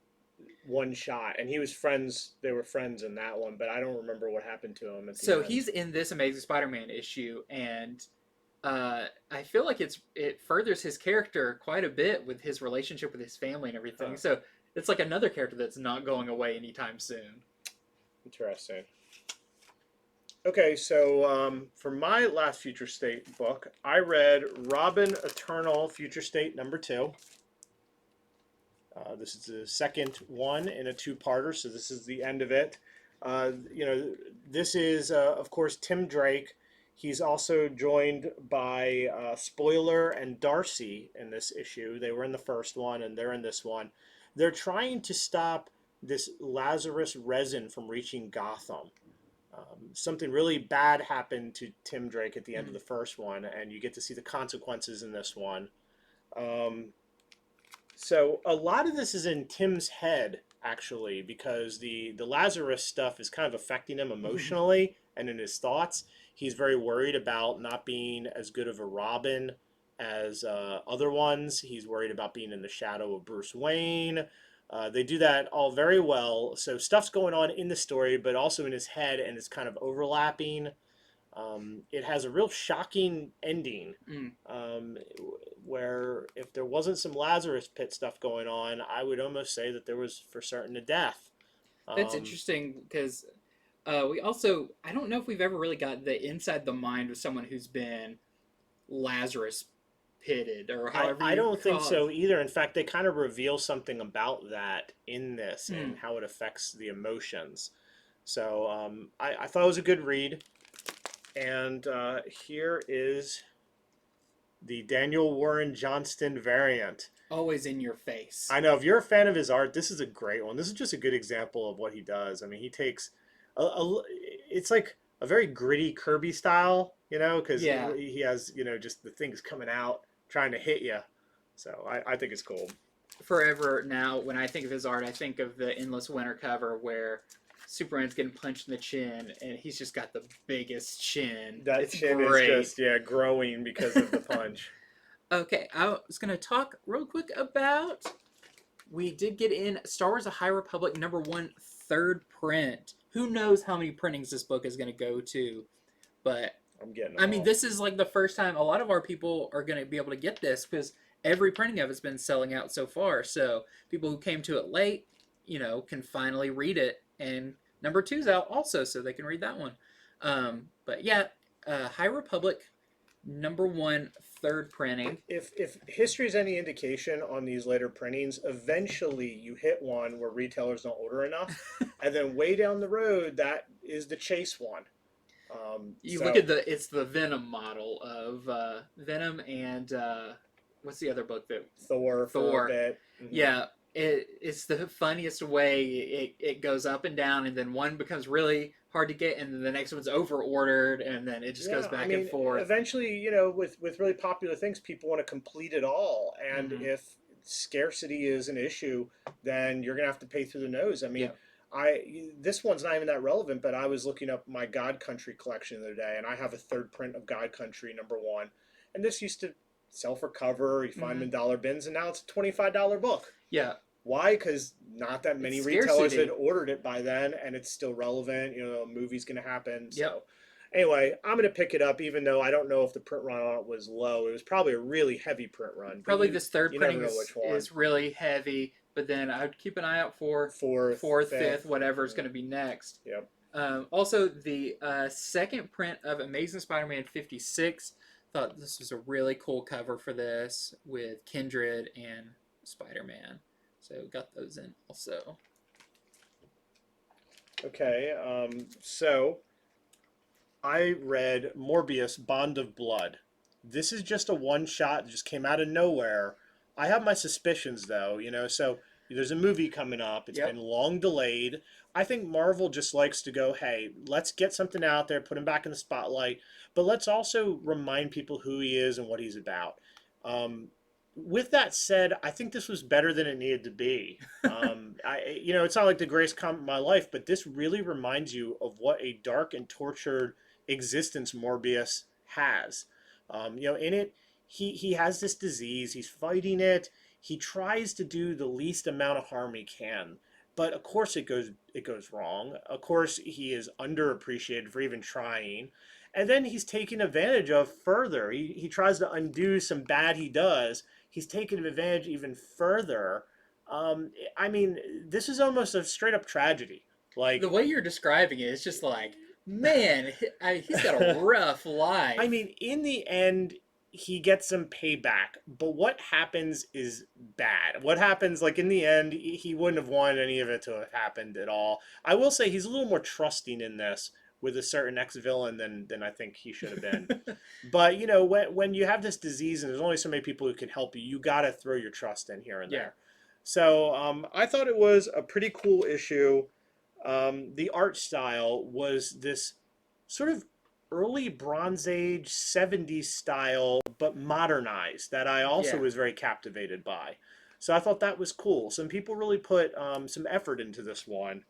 one shot, and he was friends. They were friends in that one, but I don't remember what happened to him at the So end. he's in this Amazing Spider-Man issue, and I feel like it furthers his character quite a bit with his relationship with his family and everything. Huh. So it's like another character that's not going away anytime soon. Interesting. Okay, so for my last Future State book, I read Robin Eternal Future State number 2. This is the second one in a two-parter, so this is the end of it. This is, of course, Tim Drake. He's also joined by Spoiler and Darcy in this issue. They were in the first one, and they're in this one. They're trying to stop this Lazarus resin from reaching Gotham. Something really bad happened to Tim Drake at the end of the first one, and you get to see the consequences in this one. So a lot of this is in Tim's head, actually, because the Lazarus stuff is kind of affecting him emotionally and in his thoughts. He's very worried about not being as good of a Robin as other ones. He's worried about being in the shadow of Bruce Wayne. They do that all very well. So stuff's going on in the story, but also in his head, and it's kind of overlapping. It has a real shocking ending, where if there wasn't some Lazarus Pit stuff going on, I would almost say that there was for certain a death. That's interesting because we also, I don't know if we've ever really got the inside the mind of someone who's been Lazarus pitted or however I you don't think call so it. either. In fact, they kind of reveal something about that in this and how it affects the emotions. So I thought it was a good read. And here is the Daniel Warren Johnston variant. Always in your face. I know if you're a fan of his art, this is a great one. This is just a good example of what he does. I mean, he takes it's like a very gritty Kirby style, because Yeah. he has, just the things coming out trying to hit you. So I think it's cool. Forever now, when I think of his art, I think of the Endless Winter cover where Superman's getting punched in the chin and he's just got the biggest chin. That It's chin great. is just growing because of the punch. Okay, I was going to talk real quick about. We did get in Star Wars: The High Republic #1 third print. Who knows how many printings this book is going to go to? But I'm getting I mean, this is like the first time a lot of our people are going to be able to get this because every printing of it's been selling out so far. So people who came to it late, can finally read it. And #2's out also, so they can read that one. But yeah, High Republic #1 third printing. If history is any indication on these later printings, eventually you hit one where retailers don't order enough, and then way down the road, that is the chase one. Look at it's the Venom model of Venom and what's the other book that Thor for a bit. Yeah, it's the funniest way it goes up and down, and then one becomes really hard to get, and then the next one's over ordered, and then it just goes Yeah, I back and mean, forth. eventually, with really popular things, people want to complete it all, and Hmm. if scarcity is an issue, then you're gonna have to pay through the nose. I mean, Yeah. this one's not even that relevant, but I was looking up my God Country collection the other day, and I have a third print of God Country #1, and this used to sell for cover. You find them in Hmm. dollar bins, and now it's a $25 book. Yeah. Why? Because not that It's many retailers had scarcity. ordered it by then, and it's still relevant. A movie's going to happen. Yep. So, anyway, I'm going to pick it up, even though I don't know if the print run on it was low. It was probably a really heavy print run, but Probably you this third you never printing know which one. is really heavy, but then I would keep an eye out for Fourth, fourth, fifth, fifth. whatever is going to be next. Yep. Also, the second print of Amazing Spider-Man 56, thought this was a really cool cover for this with Kindred and Spider-Man. So got those in also. Okay. So I read Morbius Bond of Blood. This is just a one shot, just came out of nowhere. I have my suspicions though, so there's a movie coming up. It's Yep. been long delayed. I think Marvel just likes to go, hey, let's get something out there, put him back in the spotlight, but let's also remind people who he is and what he's about. Um, with that said, I think this was better than it needed to be. It's not like the greatest comic of my life, but this really reminds you of what a dark and tortured existence Morbius has. In it, he has this disease. He's fighting it. He tries to do the least amount of harm he can, but of course it goes wrong. Of course he is underappreciated for even trying, and then he's taken advantage of further. He tries to undo some bad he does. He's taken advantage even further. I mean, this is almost a straight up tragedy. The Like, way you're describing it, it's just like, man, he's got a rough I life. mean, in the end, he gets some payback, but what happens is bad. What happens, like in the end, he wouldn't have wanted any of it to have happened at all. I will say he's a little more trusting in this with a certain ex-villain than I think he should have been. But when you have this disease and there's only so many people who can help you, you got to throw your trust in here and Yeah. there. So I thought it was a pretty cool issue. The art style was this sort of early Bronze Age 70s style, but modernized, that I also Yeah. was very captivated by. So I thought that was cool. Some people really put some effort into this one.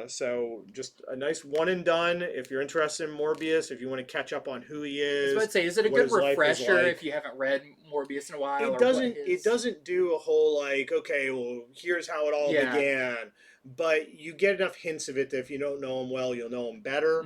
So just a nice one and done. If you're interested in Morbius, if you want to catch up on who he I was about is, to say, is it a what good his life is refresher if like, you haven't read Morbius in a while, it or what doesn't it his? doesn't do a whole like, okay, well, here's how it all Yeah. began, but you get enough hints of it that if you don't know him well, you'll know him better.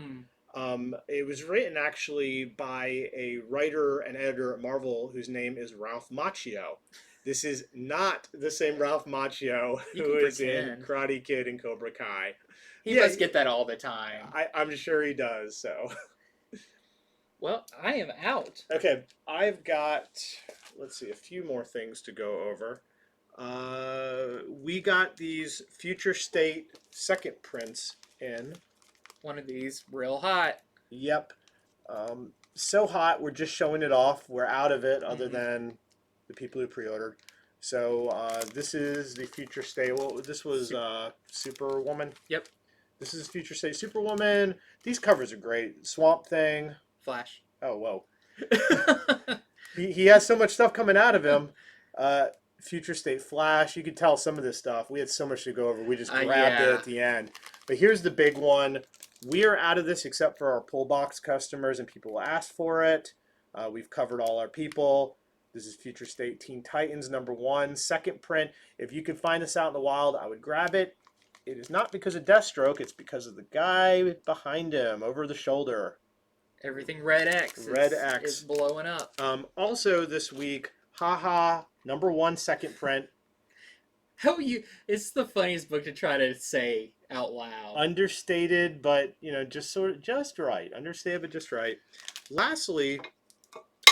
Mm. It was written actually by a writer and editor at Marvel whose name is Ralph Macchio. This is not the same Ralph Macchio You who can is in pretend. Karate Kid and Cobra Kai. He Yeah, must get that all the time. I'm sure he does. So, Well, I am out. okay, I've got, let's see, a few more things to go over. We got these Future State second prints in. One of these real hot. Yep. So hot, we're just showing it off. We're out of it, other Hmm. than the people who pre-ordered. So this is the Future State. Well, this was Superwoman. Yep. This is Future State Superwoman. These covers are great. Swamp Thing. Flash. Oh, whoa. He has so much stuff coming out of him. Future State Flash. You could tell some of this stuff. We had so much to go over. We just grabbed it Yeah. at the end. But here's the big one. We are out of this except for our pull box customers and people who asked for it. We've covered all our people. This is Future State Teen Titans #1, second print. If you could find this out in the wild, I would grab it. It is not because of Deathstroke. It's because of the guy behind him, over the shoulder. Everything Red X. Red X. Is blowing up. Also this week, haha, #1, second print. How you? It's the funniest book to try to say out loud. Understated, but just right. Understated, but just right. Lastly,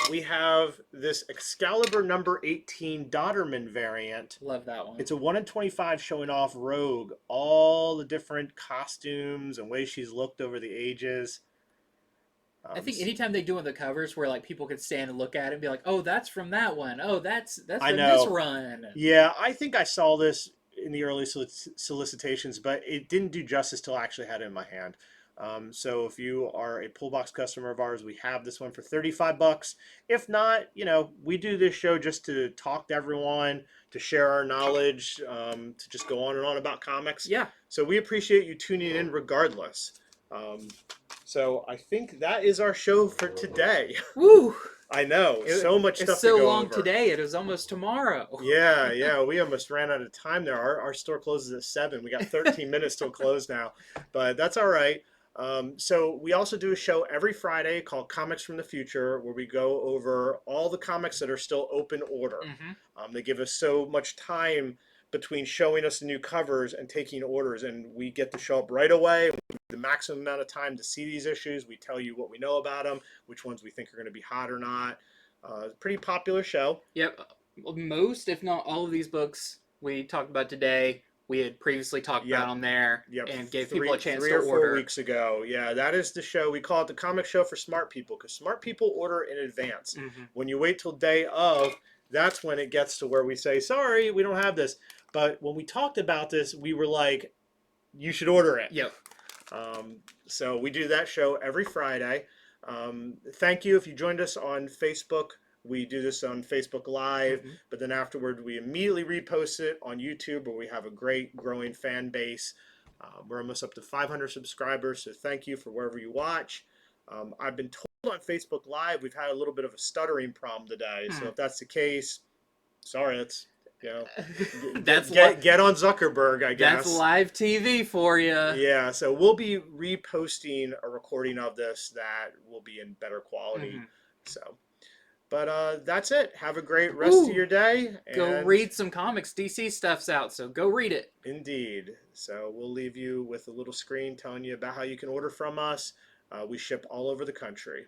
we have this Excalibur #18 Dodderman variant. Love that one. It's a 1 in 25 showing off Rogue, all the different costumes and ways she's looked over the ages. I think anytime they do on the covers where like people could stand and look at it and be like, "Oh, that's from that one. Oh, that's I from this know. run." Yeah, I think I saw this in the early solicitations, but it didn't do justice till I actually had it in my hand. So if you are a pull box customer of ours, we have this one for 35 bucks. If not, we do this show just to talk to everyone, to share our knowledge, to just go on and on about comics. Yeah. So we appreciate you tuning in regardless. Um, so I think that is our show for today. Woo! I know, so much It's stuff to so go long over. today. It is almost tomorrow. Yeah, we almost ran out of time there. Our store closes at 7. We got 13 minutes till close now, but that's all right. So we also do a show every Friday called Comics from the Future, where we go over all the comics that are still open order. Hmm. They give us so much time between showing us the new covers and taking orders, and we get to show up right away. The maximum amount of time to see these issues. We tell you what we know about them, which ones we think are going to be hot or not. Pretty popular show. Yep. Most, if not all of these books we talked about today, we had previously talked about Yep. on there Yep, and gave people a chance three to or 4 order. weeks ago. Yeah, that is the show. We call it the comic show for smart people because smart people order in advance. Hmm. When you wait till day of, that's when it gets to where we say, sorry, we don't have this. But when we talked about this, we were like, you should order it. Yep. So we do that show every Friday. Thank you if you joined us on Facebook. We do this on Facebook Live, but then afterward we immediately repost it on YouTube, where we have a great growing fan base. We're almost up to 500 subscribers, so thank you for wherever you watch. I've been told on Facebook Live we've had a little bit of a stuttering problem today, so if that's the case, sorry, that's get on Zuckerberg, I guess. That's live TV for you. Yeah, so we'll be reposting a recording of this that will be in better quality. So, but that's it. Have a great rest of your day. Go read some comics. DC stuff's out, so go read it. Indeed. So we'll leave you with a little screen telling you about how you can order from us. We ship all over the country.